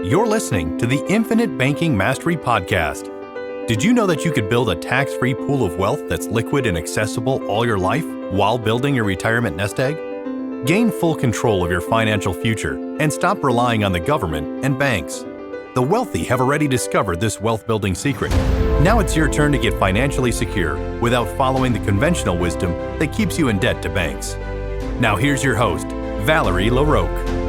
You're listening to the Infinite Banking Mastery Podcast. Did you know that you could build a tax-free pool of wealth that's liquid and accessible all your life while building your retirement nest egg? Gain full control of your financial future and stop relying on the government and banks. The wealthy have already discovered this wealth-building secret. Now it's your turn to get financially secure without following the conventional wisdom that keeps you in debt to banks. Now here's your host, Valerie LaRocque.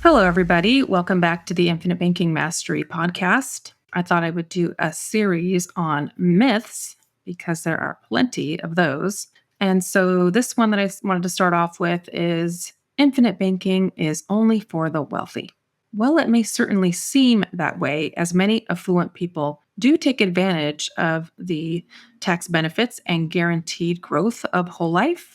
Hello, everybody. Welcome back to the Infinite Banking Mastery Podcast. I thought I would do a series on myths because there are plenty of those. And so this one that I wanted to start off with is infinite banking is only for the wealthy. Well, it may certainly seem that way, as many affluent people do take advantage of the tax benefits and guaranteed growth of whole life.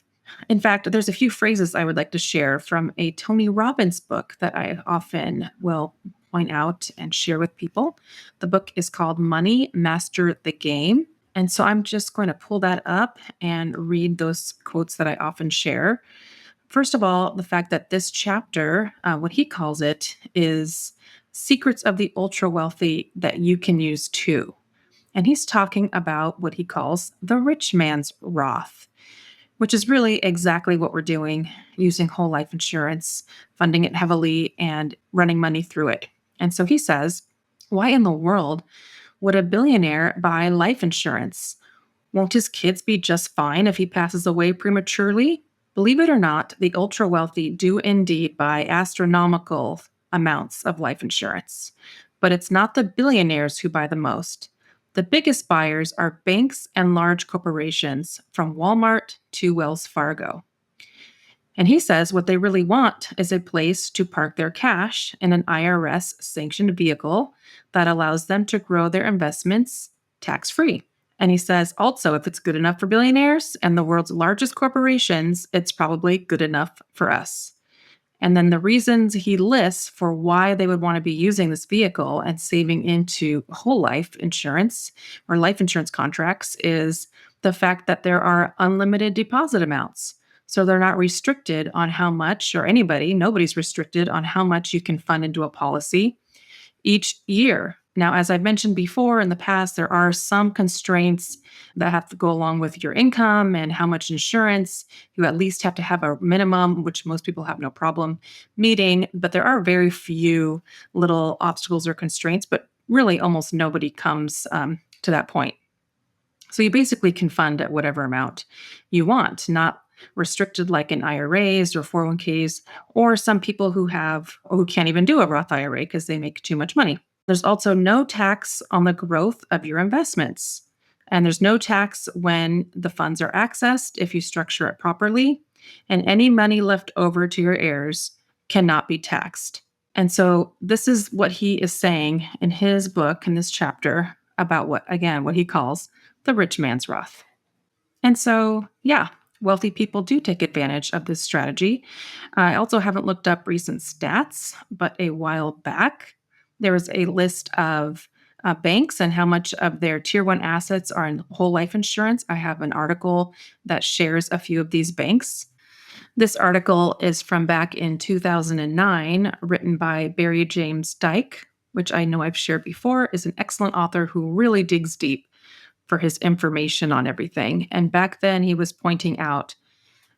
In fact, there's a few phrases I would like to share from a Tony Robbins book that I often will point out and share with people. The book is called Money, Master the Game. And so I'm just going to pull that up and read those quotes that I often share. First of all, the fact that this chapter, what he calls it, is secrets of the ultra wealthy that you can use too. And he's talking about what he calls the rich man's Roth, which is really exactly what we're doing, using whole life insurance, funding it heavily, and running money through it. And so he says, why in the world would a billionaire buy life insurance? Won't his kids be just fine if he passes away prematurely? Believe it or not, the ultra wealthy do indeed buy astronomical amounts of life insurance. But it's not the billionaires who buy the most. The biggest buyers are banks and large corporations, from Walmart to Wells Fargo. And he says what they really want is a place to park their cash in an IRS-sanctioned vehicle that allows them to grow their investments tax-free. And he says also, if it's good enough for billionaires and the world's largest corporations, it's probably good enough for us. And then the reasons he lists for why they would want to be using this vehicle and saving into whole life insurance or life insurance contracts is the fact that there are unlimited deposit amounts. So they're not restricted on how much, or nobody's restricted on how much you can fund into a policy each year. Now, as I've mentioned before in the past, there are some constraints that have to go along with your income and how much insurance. You at least have to have a minimum, which most people have no problem meeting. But there are very few little obstacles or constraints, but really almost nobody comes to that point. So you basically can fund at whatever amount you want, not restricted like in IRAs or 401ks, or some people who can't even do a Roth IRA because they make too much money. There's also no tax on the growth of your investments. And there's no tax when the funds are accessed if you structure it properly. And any money left over to your heirs cannot be taxed. And so this is what he is saying in his book, in this chapter, about what he calls the rich man's Roth. And so, wealthy people do take advantage of this strategy. I also haven't looked up recent stats, but a while back, there was a list of banks and how much of their tier one assets are in whole life insurance. I have an article that shares a few of these banks. This article is from back in 2009, written by Barry James Dyke, which I know I've shared before, is an excellent author who really digs deep for his information on everything. And back then he was pointing out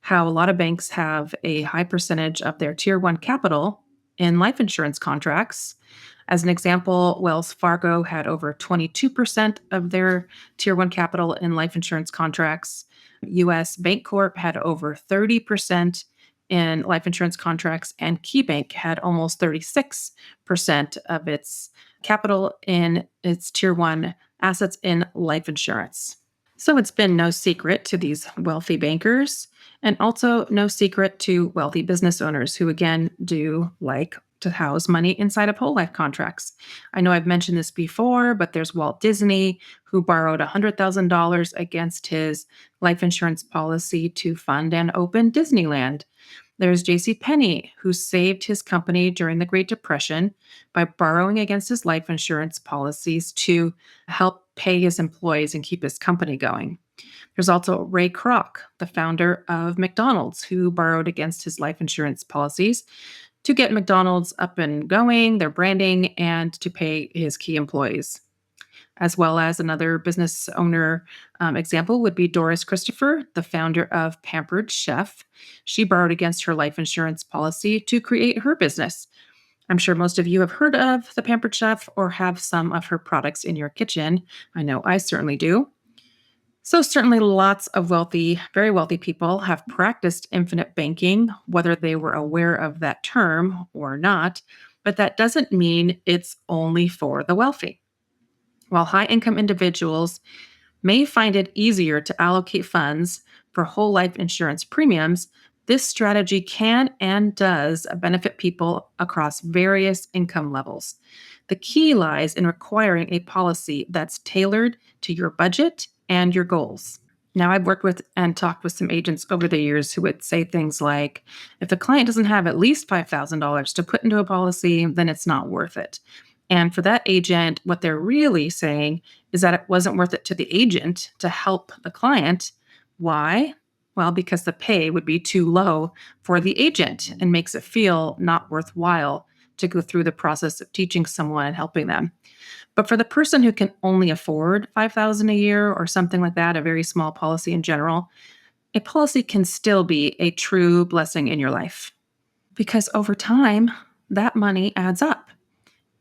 how a lot of banks have a high percentage of their tier one capital in life insurance contracts. As an example, Wells Fargo had over 22% of their tier one capital in life insurance contracts. US Bancorp had over 30% in life insurance contracts, and KeyBank had almost 36% of its capital in its tier one assets in life insurance. So it's been no secret to these wealthy bankers, and also no secret to wealthy business owners who, again, do like to house money inside of whole life contracts. I know I've mentioned this before, but there's Walt Disney, who borrowed $100,000 against his life insurance policy to fund and open Disneyland. There's J.C. Penney, who saved his company during the Great Depression by borrowing against his life insurance policies to help pay his employees and keep his company going. There's also Ray Kroc, the founder of McDonald's, who borrowed against his life insurance policies to get McDonald's up and going, their branding, and to pay his key employees. As well as another business owner example would be Doris Christopher, the founder of Pampered Chef. She borrowed against her life insurance policy to create her business. I'm sure most of you have heard of the Pampered Chef or have some of her products in your kitchen. I know I certainly do. So, certainly lots of wealthy, very wealthy people have practiced infinite banking, whether they were aware of that term or not. But that doesn't mean it's only for the wealthy. While high income individuals may find it easier to allocate funds for whole life insurance premiums, this strategy can and does benefit people across various income levels. The key lies in requiring a policy that's tailored to your budget and your goals. Now, I've worked with and talked with some agents over the years who would say things like, if the client doesn't have at least $5,000 to put into a policy, then it's not worth it. And for that agent, what they're really saying is that it wasn't worth it to the agent to help the client. Why? Well, because the pay would be too low for the agent and makes it feel not worthwhile to go through the process of teaching someone and helping them. But for the person who can only afford 5,000 a year or something like that, a very small policy in general, a policy can still be a true blessing in your life because over time, that money adds up.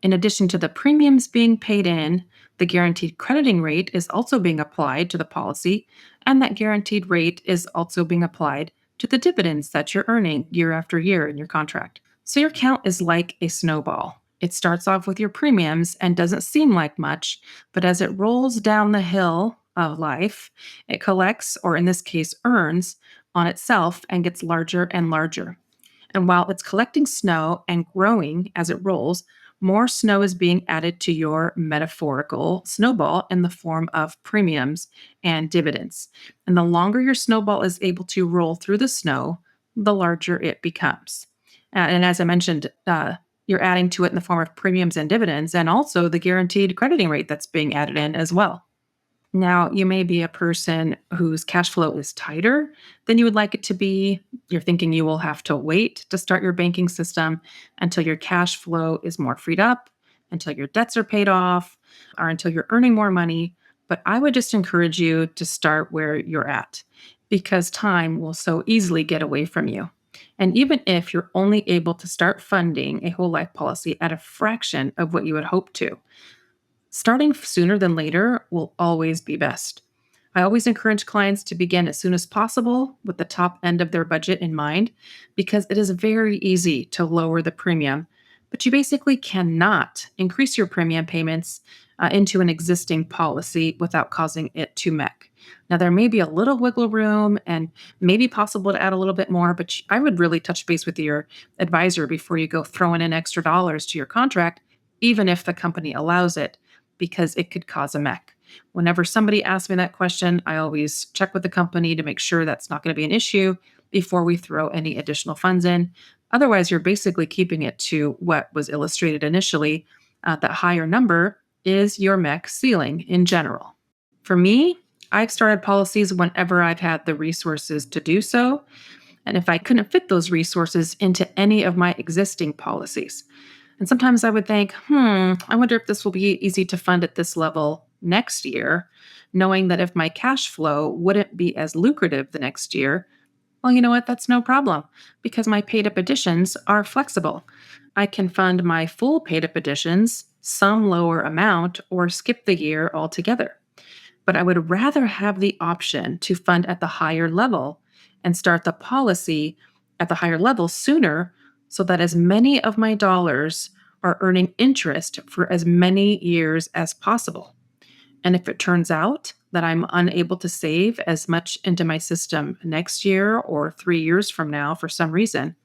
In addition to the premiums being paid in, the guaranteed crediting rate is also being applied to the policy, and that guaranteed rate is also being applied to the dividends that you're earning year after year in your contract. So your account is like a snowball. It starts off with your premiums and doesn't seem like much, but as it rolls down the hill of life, it collects, or in this case, earns on itself and gets larger and larger. And while it's collecting snow and growing as it rolls, more snow is being added to your metaphorical snowball in the form of premiums and dividends. And the longer your snowball is able to roll through the snow, the larger it becomes. And as I mentioned, you're adding to it in the form of premiums and dividends, and also the guaranteed crediting rate that's being added in as well. Now, you may be a person whose cash flow is tighter than you would like it to be. You're thinking you will have to wait to start your banking system until your cash flow is more freed up, until your debts are paid off, or until you're earning more money. But I would just encourage you to start where you're at because time will so easily get away from you. And even if you're only able to start funding a whole life policy at a fraction of what you would hope to, starting sooner than later will always be best. I always encourage clients to begin as soon as possible with the top end of their budget in mind because it is very easy to lower the premium, but you basically cannot increase your premium payments into an existing policy without causing it to mech. Now, there may be a little wiggle room and maybe possible to add a little bit more, but I would really touch base with your advisor before you go throwing in extra dollars to your contract, even if the company allows it because it could cause a mech. Whenever somebody asks me that question, I always check with the company to make sure that's not going to be an issue before we throw any additional funds in. Otherwise, you're basically keeping it to what was illustrated initially. That higher number is your mech ceiling in general. For me, I've started policies whenever I've had the resources to do so, and if I couldn't fit those resources into any of my existing policies. And sometimes I would think, I wonder if this will be easy to fund at this level next year, knowing that if my cash flow wouldn't be as lucrative the next year, well, you know what? That's no problem because my paid up additions are flexible. I can fund my full paid up additions, some lower amount, or skip the year altogether. But I would rather have the option to fund at the higher level and start the policy at the higher level sooner so that as many of my dollars are earning interest for as many years as possible. And if it turns out that I'm unable to save as much into my system next year or 3 years from now for some reason,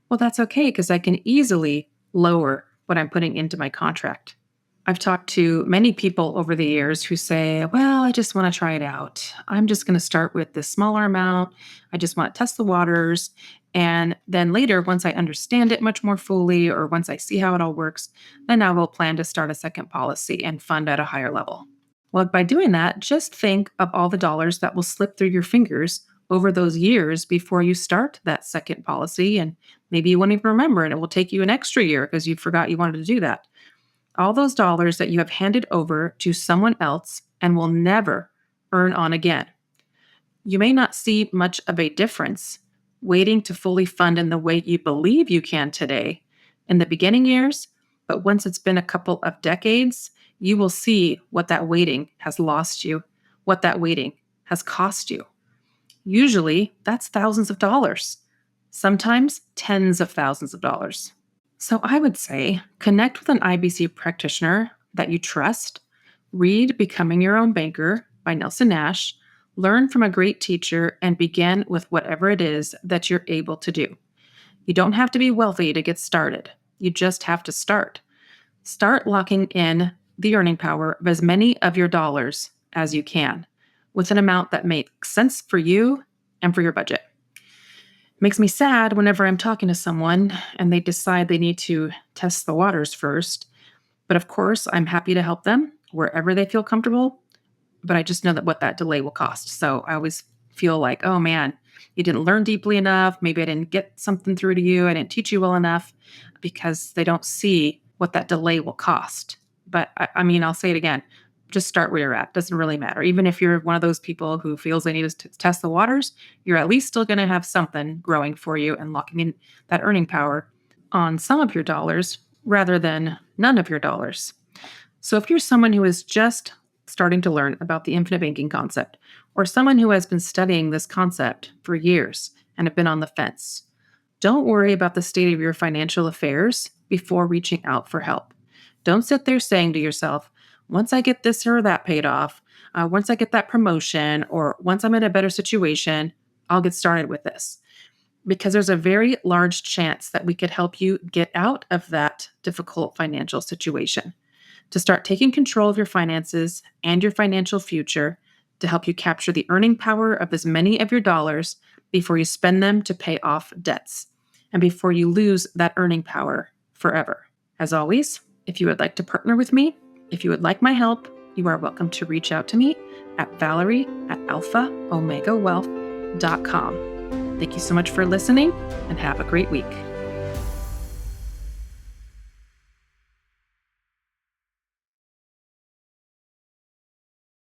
well, that's okay because I can easily lower what I'm putting into my contract. I've talked to many people over the years who say, well, I just want to try it out. I'm just going to start with this smaller amount. I just want to test the waters. And then later, once I understand it much more fully, or once I see how it all works, then I will plan to start a second policy and fund at a higher level. Well, by doing that, just think of all the dollars that will slip through your fingers over those years before you start that second policy. And maybe you won't even remember, and it will take you an extra year because you forgot you wanted to do that. All those dollars that you have handed over to someone else and will never earn on again. You may not see much of a difference waiting to fully fund in the way you believe you can today in the beginning years, but once it's been a couple of decades, you will see what that waiting has lost you, what that waiting has cost you. Usually, that's thousands of dollars, sometimes tens of thousands of dollars. So I would say connect with an IBC practitioner that you trust, read Becoming Your Own Banker by Nelson Nash, learn from a great teacher, and begin with whatever it is that you're able to do. You don't have to be wealthy to get started. You just have to start. Start locking in the earning power of as many of your dollars as you can with an amount that makes sense for you and for your budget. Makes me sad whenever I'm talking to someone and they decide they need to test the waters first. But of course, I'm happy to help them wherever they feel comfortable. But I just know that what that delay will cost. So I always feel like, oh man, you didn't learn deeply enough. Maybe I didn't get something through to you. I didn't teach you well enough, because they don't see what that delay will cost. But I mean, I'll say it again. Just start where you're at. Doesn't really matter. Even if you're one of those people who feels they need to test the waters, you're at least still going to have something growing for you and locking in that earning power on some of your dollars rather than none of your dollars. So if you're someone who is just starting to learn about the infinite banking concept, or someone who has been studying this concept for years and have been on the fence, don't worry about the state of your financial affairs before reaching out for help. Don't sit there saying to yourself, once I get this or that paid off, once I get that promotion, or once I'm in a better situation, I'll get started with this. Because there's a very large chance that we could help you get out of that difficult financial situation, to start taking control of your finances and your financial future, to help you capture the earning power of as many of your dollars before you spend them to pay off debts, and before you lose that earning power forever. As always, if you would like to partner with me, if you would like my help, you are welcome to reach out to me at Valerie@alphaomegawealth.com. Thank you so much for listening, and have a great week.